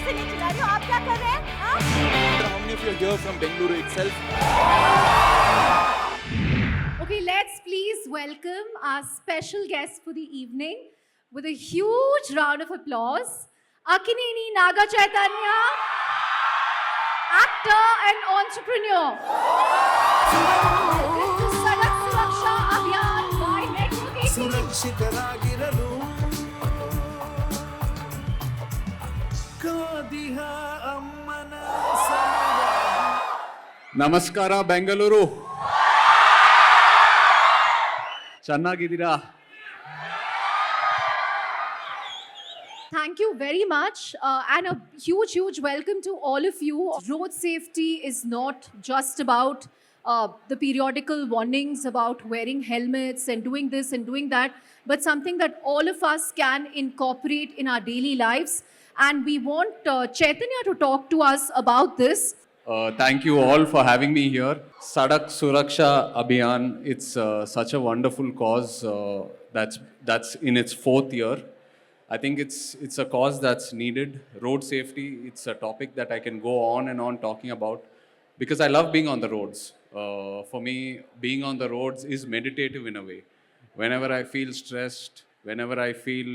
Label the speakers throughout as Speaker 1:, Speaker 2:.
Speaker 1: से नहीं चला रही हो, आप क्या कर रहे हैं? हाँ?
Speaker 2: How many of you are here from Bengaluru itself?
Speaker 3: Okay, let's please welcome our special guest for the evening with a huge round of applause. Akineni Naga Chaitanya, actor and entrepreneur. Welcome to Sadak Suraksha Abhiyan by Network 18.
Speaker 4: ಸುರಕ್ಷಿತರಾಗಿರಲು ಕಾದಿಹ ಅಮ್ಮನ
Speaker 5: ನಮಸ್ಕಾರ ಬೆಂಗಳೂರು ಚೆನ್ನಾಗಿದ್ದೀರಾ
Speaker 3: Thank you very much, and a huge welcome to all of you. Road safety is not just about the periodical warnings about wearing helmets and doing this and doing that, but something that all of us can incorporate in our daily lives. And we want Chaitanya to talk to us about this.
Speaker 5: Thank you all for having me here. Sadak Suraksha Abhiyan, it's such a wonderful cause that's in its 4th year. I think it's a cause that's needed. Road safety, it's a topic that I can go on and on talking about because I love being on the roads. For me, being on the roads is meditative in a way. Whenever I feel stressed, whenever I feel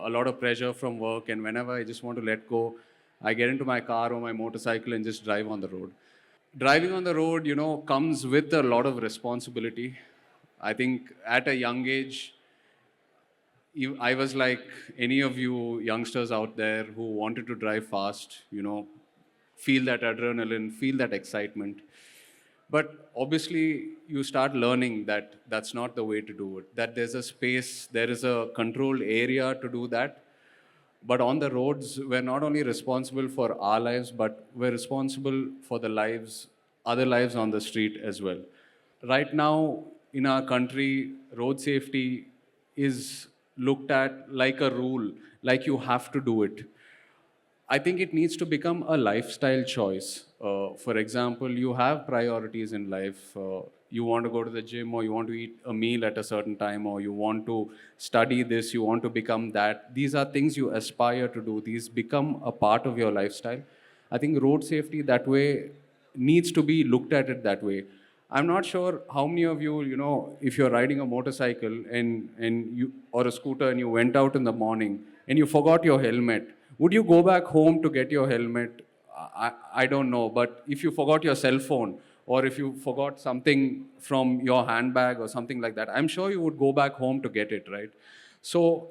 Speaker 5: a lot of pressure from work, and whenever I just want to let go, I get into my car or my motorcycle and just drive on the road. Driving on the road, comes with a lot of responsibility. I think at a young age, I was like any of you youngsters out there who wanted to drive fast, feel that adrenaline, feel that excitement. But obviously, you start learning that that's not the way to do it, that there's a space, there is a controlled area to do that. But on the roads, we're not only responsible for our lives, but we're responsible for the lives, other lives on the street as well. Right now, in our country, road safety is looked at like a rule, like you have to do it. I think it needs to become a lifestyle choice. For example, you have priorities in life. You want to go to the gym, or you want to eat a meal at a certain time, or you want to study this, you want to become that. These are things you aspire to do. These become a part of your lifestyle. I think road safety that way needs to be looked at it that way. I'm not sure how many of you, if you're riding a motorcycle and you or a scooter and you went out in the morning and you forgot your helmet, would you go back home to get your helmet? I don't know. But if you forgot your cell phone, or if you forgot something from your handbag or something like that, I'm sure you would go back home to get it, right? So,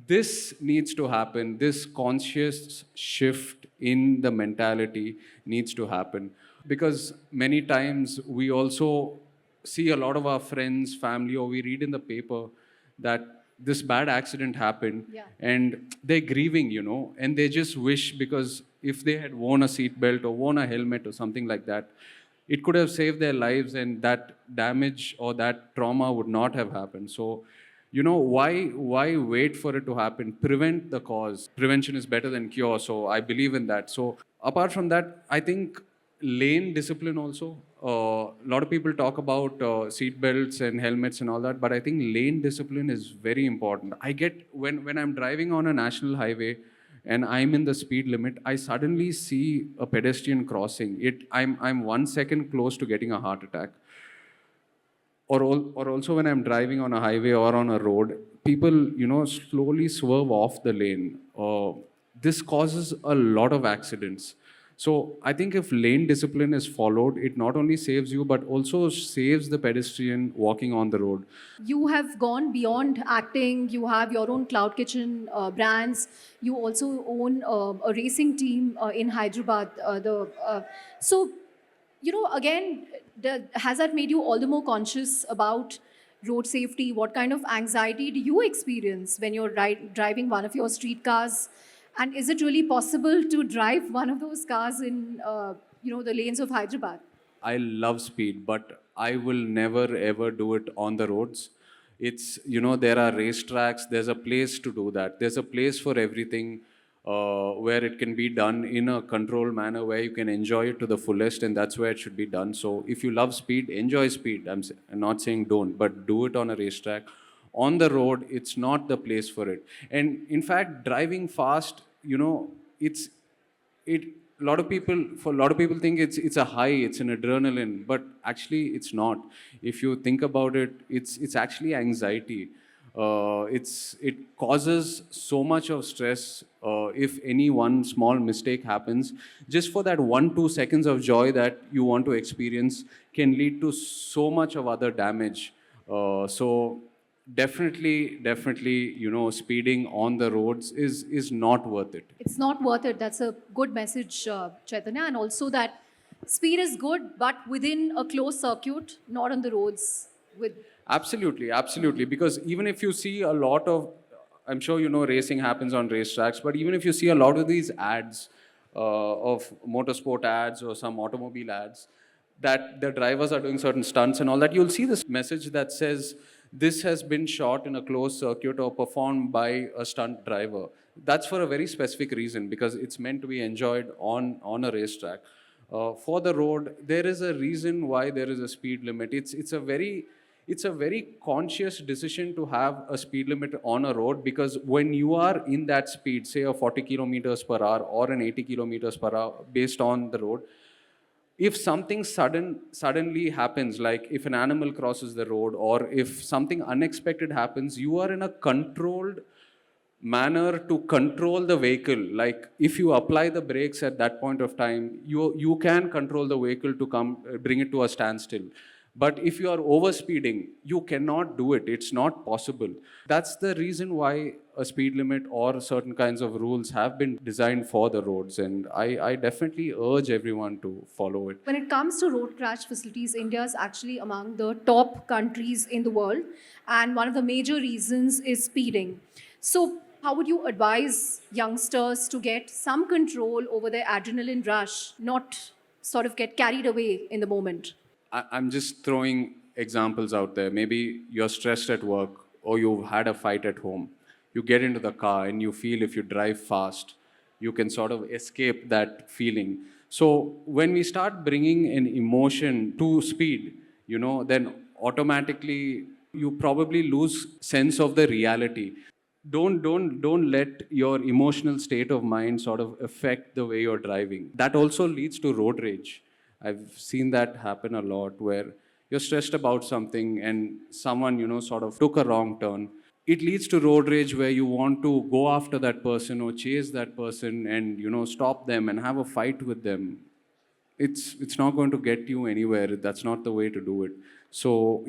Speaker 5: this needs to happen. This conscious shift in the mentality needs to happen. Because many times we also see a lot of our friends, family, or we read in the paper that this bad accident happened, and they're grieving, and they just wish, because if they had worn a seat belt or worn a helmet or something like that, it could have saved their lives, and that damage or that trauma would not have happened. So, why wait for it to happen? Prevent the cause. Prevention is better than cure. So I believe in that. So apart from that, I think lane discipline also. A lot of people talk about seat belts and helmets and all that, but I think lane discipline is very important. I get when I'm driving on a national highway and I'm in the speed limit, I suddenly see a pedestrian crossing it. I'm 1 second close to getting a heart attack. Or also when I'm driving on a highway or on a road, people slowly swerve off the lane. This causes a lot of accidents. So I think if lane discipline is followed, it not only saves you, but also saves the pedestrian walking on the road.
Speaker 3: You have gone beyond acting. You have your own cloud kitchen brands. You also own a racing team in Hyderabad. So, again, has that made you all the more conscious about road safety? What kind of anxiety do you experience when you're driving one of your street cars? And is it really possible to drive one of those cars in, the lanes of Hyderabad?
Speaker 5: I love speed, but I will never ever do it on the roads. It's, there are racetracks, there's a place to do that. There's a place for everything where it can be done in a controlled manner, where you can enjoy it to the fullest, and that's where it should be done. So if you love speed, enjoy speed. I'm not saying don't, but do it on a racetrack. On the road, it's not the place for it. And in fact, driving fast, it's it a lot of people think it's a high, it's an adrenaline, but actually it's not. If you think about it, it's actually anxiety. It causes so much of stress. If any one small mistake happens, just for that 1-2 seconds of joy that you want to experience can lead to so much of other damage. So definitely, speeding on the roads is not worth it.
Speaker 3: It's not worth it. That's a good message, Chaitanya. And also that speed is good, but within a closed circuit, not on the roads with.
Speaker 5: Absolutely. Because even if you see a lot of, I'm sure racing happens on racetracks, but even if you see a lot of these ads of motorsport ads or some automobile ads, that the drivers are doing certain stunts and all that, you'll see this message that says, this has been shot in a closed circuit or performed by a stunt driver. That's for a very specific reason, because it's meant to be enjoyed on a racetrack. For the road, there is a reason why there is a speed limit. It's a very conscious decision to have a speed limit on a road, because when you are in that speed, say a 40 kilometers per hour or an 80 kilometers per hour based on the road, if something suddenly happens, like if an animal crosses the road or if something unexpected happens, you are in a controlled manner to control the vehicle. Like if you apply the brakes at that point of time, you can control the vehicle to bring it to a standstill. But if you are overspeeding, you cannot do it. It's not possible. That's the reason why a speed limit or certain kinds of rules have been designed for the roads. And I definitely urge everyone to follow it.
Speaker 3: When it comes to road crash facilities, India is actually among the top countries in the world. And one of the major reasons is speeding. So how would you advise youngsters to get some control over their adrenaline rush, not sort of get carried away in the moment?
Speaker 5: I'm just throwing examples out there. Maybe you're stressed at work or you've had a fight at home. You get into the car and you feel if you drive fast, you can sort of escape that feeling. So when we start bringing an emotion to speed, then automatically you probably lose sense of the reality. Don't let your emotional state of mind sort of affect the way you're driving. That also leads to road rage. I've seen that happen a lot, where you're stressed about something and someone, sort of took a wrong turn. It leads to road rage where you want to go after that person or chase that person and, stop them and have a fight with them. It's not going to get you anywhere. That's not the way to do it. So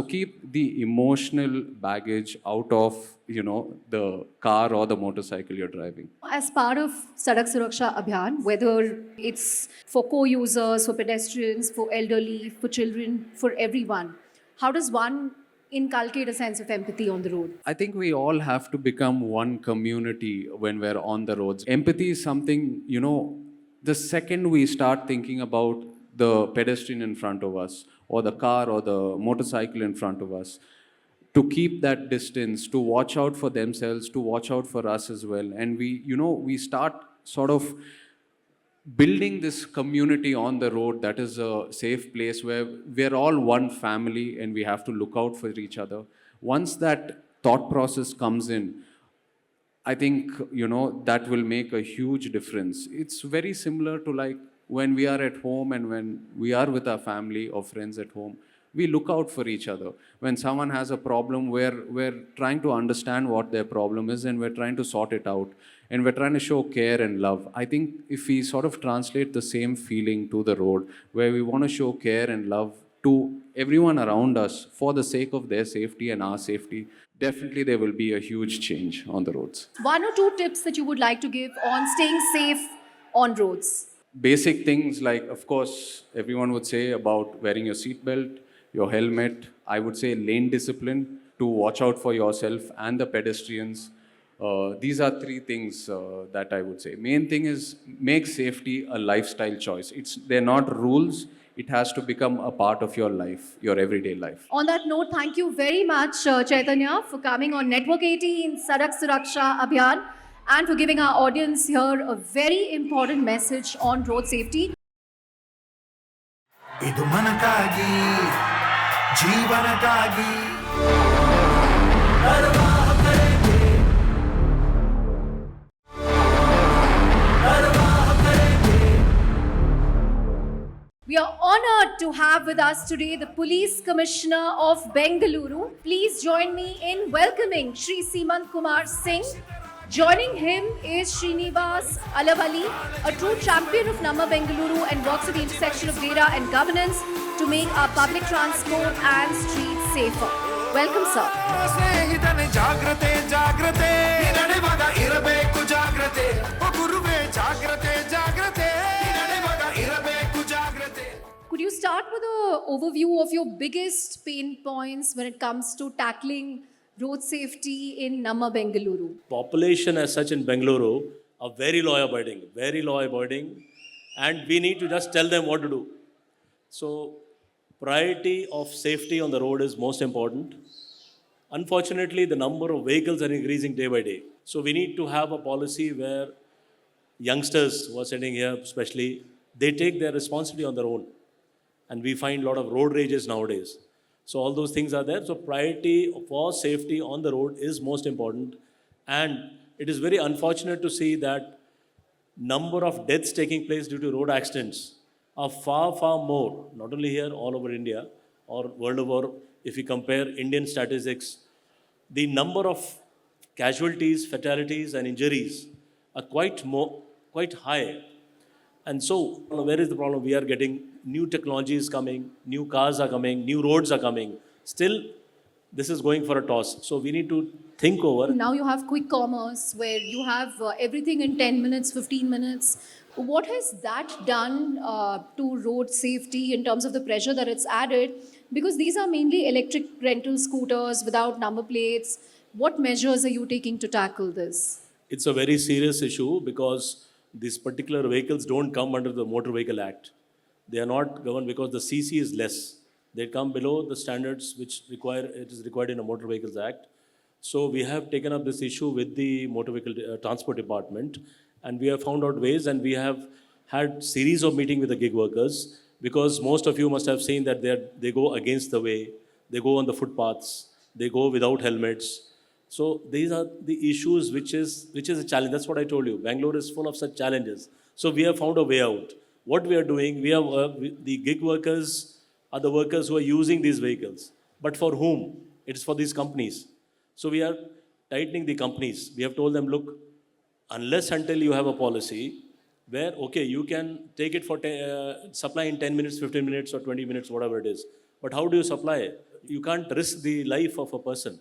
Speaker 5: keep the emotional baggage out of, the car or the motorcycle you're driving.
Speaker 3: As part of Sadak Suraksha Abhiyan, whether it's for co-users, for pedestrians, for elderly, for children, for everyone, how does one inculcate a sense of empathy on the road?
Speaker 5: I think we all have to become one community when we're on the roads. Empathy is something, the second we start thinking about the pedestrian in front of us or the car or the motorcycle in front of us, to keep that distance, to watch out for themselves, to watch out for us as well. And we start sort of building this community on the road that is a safe place where we're all one family and we have to look out for each other. Once that thought process comes in, I think, that will make a huge difference. It's very similar to like when we are at home and when we are with our family or friends at home, we look out for each other. When someone has a problem, we're trying to understand what their problem is and we're trying to sort it out. And we're trying to show care and love. I think if we sort of translate the same feeling to the road, where we want to show care and love to everyone around us for the sake of their safety and our safety, definitely there will be a huge change on the roads. 1
Speaker 3: or 2 tips that you would like to give on staying safe on roads?
Speaker 5: Basic things like, of course, everyone would say about wearing your seatbelt, your helmet. I would say lane discipline, to watch out for yourself and the pedestrians. These are 3 things that I would say. Main thing is make safety a lifestyle choice. They're not rules. It has to become a part of your life, your everyday life.
Speaker 3: On that note, thank you very much, Chaitanya, for coming on Network 18 Sadak Suraksha Abhiyan and for giving our audience here a very important message on road safety.
Speaker 4: ಇದು ಮನಕ್ಕಾಗಿ ಜೀವನಕ್ಕಾಗಿ
Speaker 3: to have with us today the Police Commissioner of Bengaluru. Please join me in welcoming Shri Simant Kumar Singh. Joining him is Srinivas Alavali, a true champion of Namma Bengaluru and works at the intersection of data and governance to make our public transport and streets safer. Welcome, sir.
Speaker 4: ಸ್ನೇಹಿತನೆ ಜಾಗ್ರತೆ ಜಾಗ್ರತೆ ನಡೆವಾಗ ಇರಬೇಕು ಜಾಗ್ರತೆ ಓ ಗುರುವೇ ಜಾಗ್ರತೆ ಜಾಗ್ರತೆ ನಡೆವಾಗ ಇರಬೇಕು ಜಾಗ್ರತೆ.
Speaker 3: Could you start with an overview of your biggest pain points when it comes to tackling road safety in Namma Bengaluru?
Speaker 6: Population as such in Bengaluru are very law abiding, and we need to just tell them what to do. So, priority of safety on the road is most important. Unfortunately, the number of vehicles are increasing day by day. So, we need to have a policy where youngsters who are sitting here, especially, they take their responsibility on their own. And we find a lot of road rages nowadays. So all those things are there. So priority for safety on the road is most important. And it is very unfortunate to see that number of deaths taking place due to road accidents are far, far more, not only here, all over India or world over. If you compare Indian statistics, the number of casualties, fatalities and injuries are quite high. And so, where is the problem? We are getting new technologies coming, new cars are coming, new roads are coming. Still, this is going for a toss. So, we need to think over.
Speaker 3: Now you have quick commerce where you have everything in 10 minutes, 15 minutes. What has that done to road safety in terms of the pressure that it's added? Because these are mainly electric rental scooters without number plates. What measures are you taking to tackle this?
Speaker 6: It's a very serious issue because these particular vehicles don't come under the Motor Vehicle Act. They are not governed because the CC is less. They come below the standards which it is required in a Motor Vehicles Act. So we have taken up this issue with the Motor Vehicle Transport Department, and we have found out ways, and we have had series of meeting with the gig workers, because most of you must have seen that they go against the way, they go on the footpaths, they go without helmets. So these are the issues which is a challenge. That's what I told you. Bangalore is full of such challenges. So we have found a way out. What we are doing, the gig workers are the workers who are using these vehicles. But for whom? It is for these companies. So we are tightening the companies. We have told them, look, unless until you have a policy where, okay, you can take it for supply in 10 minutes, 15 minutes or 20 minutes, whatever it is. But how do you supply? You can't risk the life of a person,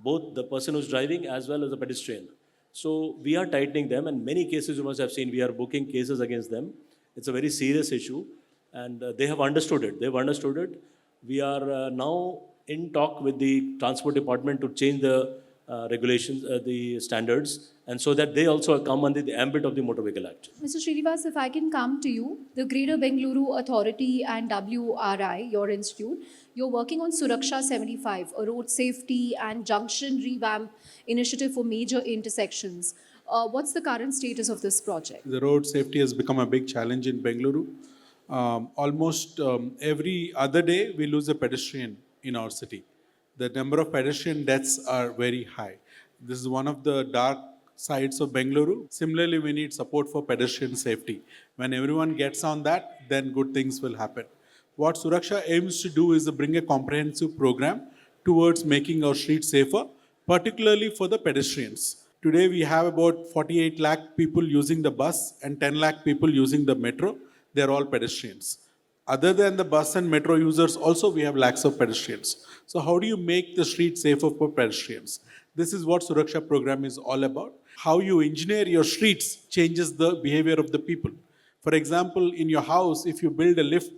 Speaker 6: both the person who's driving as well as the pedestrian. So we are tightening them, and many cases you must have seen, we are booking cases against them. It's a very serious issue, and they have understood it. They've understood it. We are now in talk with the Transport Department to change the regulations, the standards, and so that they also come under the ambit of the Motor Vehicle Act.
Speaker 3: Mr. Srinivas, if I can come to you, the Greater Bengaluru Authority and WRI, your institute, you're working on Suraksha 75, a road safety and junction revamp initiative for major intersections. What's the current status of this project?
Speaker 7: The road safety has become a big challenge in Bengaluru. Almost every other day, we lose a pedestrian in our city. The number of pedestrian deaths are very high. This is one of the dark sides of Bengaluru. Similarly, we need support for pedestrian safety. When everyone gets on that, then good things will happen. What Suraksha aims to do is to bring a comprehensive program towards making our streets safer, particularly for the pedestrians. Today, we have about 48 lakh people using the bus and 10 lakh people using the metro. They are all pedestrians. Other than the bus and metro users, also we have lakhs of pedestrians. So how do you make the street safer for pedestrians? This is what Suraksha program is all about. How you engineer your streets changes the behavior of the people. For example, in your house, if you build a lift,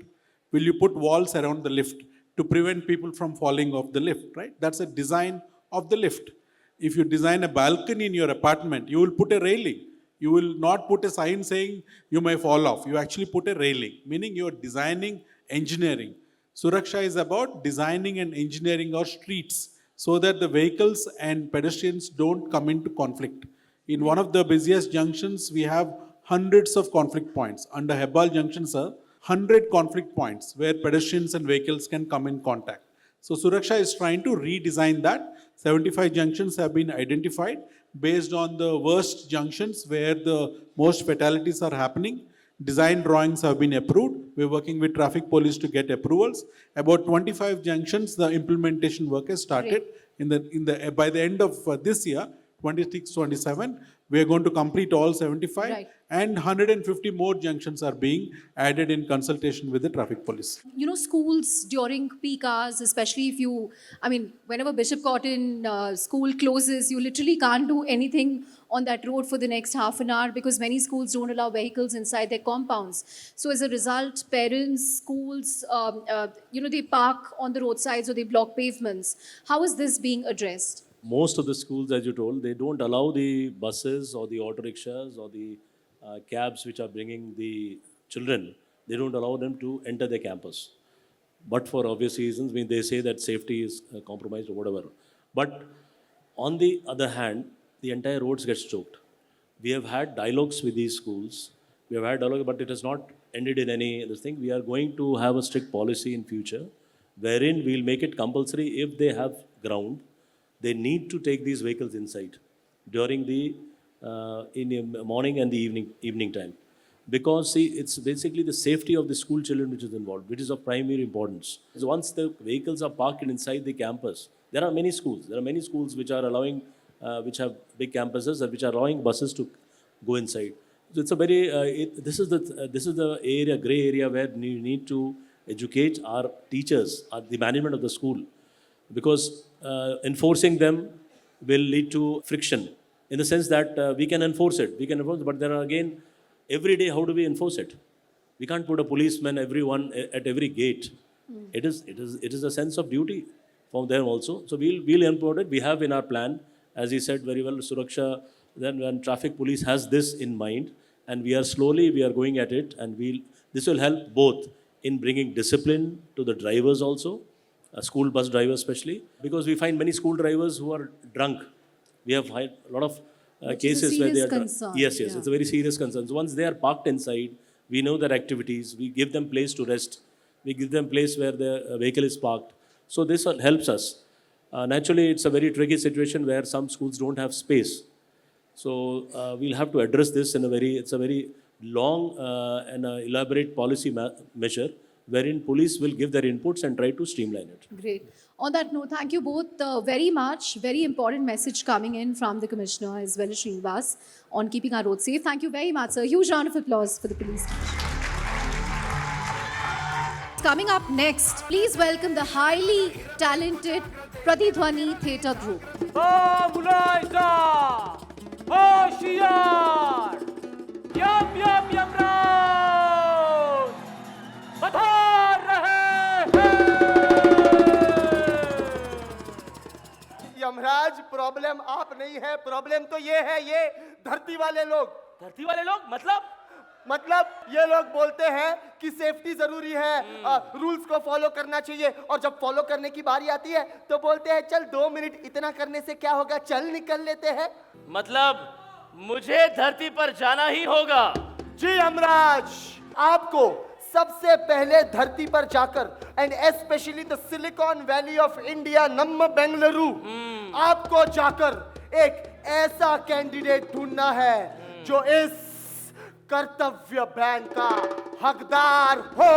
Speaker 7: will you put walls around the lift to prevent people from falling off the lift, right? That's a design of the lift. If you design a balcony in your apartment, you will put a railing. You will not put a sign saying you may fall off. You actually put a railing, meaning you are designing engineering. Suraksha is about designing and engineering our streets so that the vehicles and pedestrians don't come into conflict. In one of the busiest junctions, we have hundreds of conflict points. Under Hebbal Junction, sir, 100 conflict points where pedestrians and vehicles can come in contact. So Suraksha is trying to redesign that. 75 junctions have been identified based on the worst junctions where the most fatalities are happening. Design drawings have been approved. We're working with traffic police to get approvals. About 25 junctions, the implementation work has started. By the end of this year, 26, 27, we are going to complete all 75,
Speaker 3: Right.
Speaker 7: and 150 more junctions are being added in consultation with the traffic police.
Speaker 3: You know, schools during peak hours, especially if you, I mean, whenever Bishop Cotton school closes, you literally can't do anything on that road for the next half an hour because many schools don't allow vehicles inside their compounds. So as a result, parents, schools, they park on the roadsides or they block pavements. How is this being addressed?
Speaker 6: Most of the schools, as you told, they don't allow the buses or the auto rickshaws or the cabs which are bringing the children, they don't allow them to enter the campus. But for obvious reasons, I mean, they say that safety is compromised or whatever. But on the other hand, the entire roads get choked. We have had dialogues with these schools. We have had dialogue, but it has not ended in any this thing. We are going to have a strict policy in future, wherein we'll make it compulsory if they have ground. They need to take these vehicles inside during the in the morning and the evening time, because see, it's basically the safety of the school children which is involved, which is of primary importance. So once the vehicles are parked inside the campus, there are many schools. There are many schools which are allowing, which have big campuses and which are allowing buses to go inside. So it's a very this is the area, gray area, where you need to educate our teachers, the management of the school, because enforcing them will lead to friction in the sense that we can enforce it, but there are again, every day, how do we enforce it? We can't put a policeman at every gate. It is a sense of duty from them also. So we'll import it. We have in our plan, as he said very well, Suraksha, then when traffic police has this in mind, and we are going at it, and this will help both in bringing discipline to the drivers also, school bus drivers especially, because we find many school drivers who are drunk. We have had a lot of cases where they are drunk. Yes, it's a very serious concern. So once they are parked inside, we know their activities, we give them place to rest, we give them place where the vehicle is parked. So this helps us. Naturally, it's a very tricky situation where some schools don't have space. So we'll have to address this it's a very long and elaborate policy measure, wherein police will give their inputs and try to streamline it.
Speaker 3: Great. On that note, thank you both very much. Very important message coming in from the Commissioner as well as Srinivas on keeping our roads safe. Thank you very much, sir. Huge round of applause for the police. Coming up next, please welcome the highly talented Pradidhwani Theatre Group.
Speaker 8: Yamraj, problem आप नहीं है, problem तो ये है, ये धरती वाले लोग मतलब ये लोग बोलते हैं कि सेफ्टी जरूरी है, रूल्स को फॉलो करना चाहिए, और जब फॉलो करने की बारी आती है तो बोलते हैं चल 2 मिनट इतना करने से क्या होगा, चल निकल लेते हैं।
Speaker 9: मतलब मुझे धरती पर जाना ही होगा।
Speaker 8: जी यमराज, आपको सबसे पहले धरती पर जाकर, and specially the silicon valley of India, नम बेंगलुरु, आपको जाकर एक ऐसा कैंडिडेट ढूंढना है जो इस कर्तव्य बैंड का हकदार हो।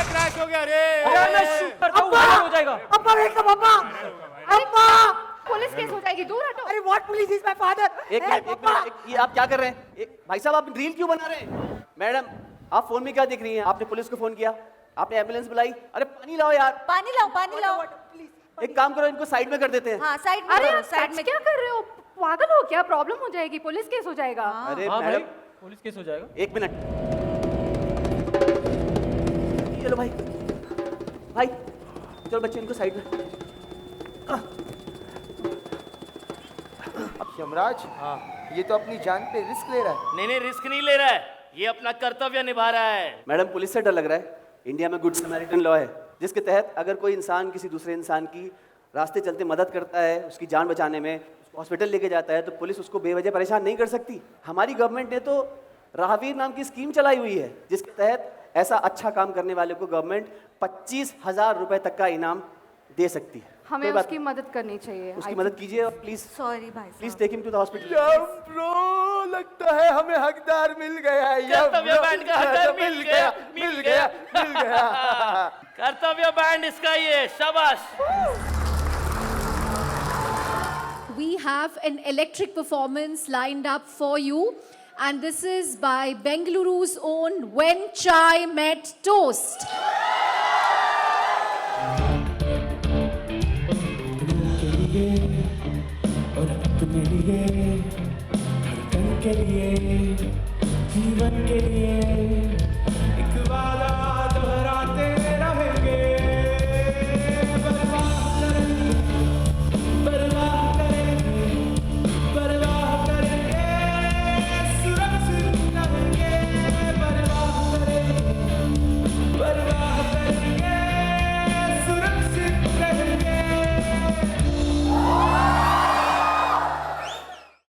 Speaker 9: क्रैश हो गया रे।
Speaker 1: हो जाएगा। अब्बा वेलकम अब्बा। अब्बा पुलिस केस हो जाएगी, दूर हटो। अरे what police is my father.
Speaker 10: एक मिनट, ये आप क्या कर रहे हैं? भाई साहब, आप रील क्यों बना रहे हैं? मैडम, आप फोन में क्या देख रही हैं? आपने पुलिस को फोन किया, आपने एम्बुलेंस बुलाई। अरे पानी लाओ यार,
Speaker 1: पानी लाओ।
Speaker 10: एक काम करो, इनको साइड में कर देते हैं।
Speaker 1: हाँ, साइड में।
Speaker 11: अरे साइड में क्या कर रहे हो? पागल हो क्या? प्रॉब्लम हो जाएगी, पुलिस केस हो जाएगा।
Speaker 10: अरे मैडम,
Speaker 9: पुलिस केस हो जाएगा।
Speaker 10: एक मिनट, चलो भाई चलो बच्चे, इनको साइड में।
Speaker 8: यमराज, हाँ, ये तो अपनी जान पे रिस्क ले रहा है।
Speaker 9: नहीं, रिस्क नहीं ले रहा है, ये अपना कर्तव्य निभा रहा है।
Speaker 10: मैडम, पुलिस से डर लग रहा है? इंडिया में गुड समैरिटन लॉ है, जिसके तहत अगर कोई इंसान किसी दूसरे इंसान की रास्ते चलते मदद करता है, उसकी जान बचाने में, हॉस्पिटल लेके जाता है, तो पुलिस उसको बेवजह परेशान नहीं कर सकती। हमारी गवर्नमेंट ने तो राहवीर नाम की स्कीम चलाई हुई है, जिसके तहत ऐसा अच्छा काम करने वाले को गवर्नमेंट 25,000 रुपए तक का इनाम दे सकती है।
Speaker 11: हमें
Speaker 10: कोई बात
Speaker 11: उसकी मदद करनी चाहिए।
Speaker 10: उसकी मदद कीजिए और प्लीज
Speaker 11: सॉरी भाई
Speaker 10: please take him to the hospital.
Speaker 8: Bro लगता है हमें हकदार मिल गया।
Speaker 9: कर्तव्य बैंड का हकदार मिल गया।
Speaker 8: मिल गया।
Speaker 9: कर्तव्य बैंड इसका ये, शाबाश।
Speaker 3: We have an electric performance lined up for you, and this is by Bengaluru's own When Chai Met Toast.
Speaker 4: और अपने लिए, धड़कन के लिए, जीवन के लिए एक वादा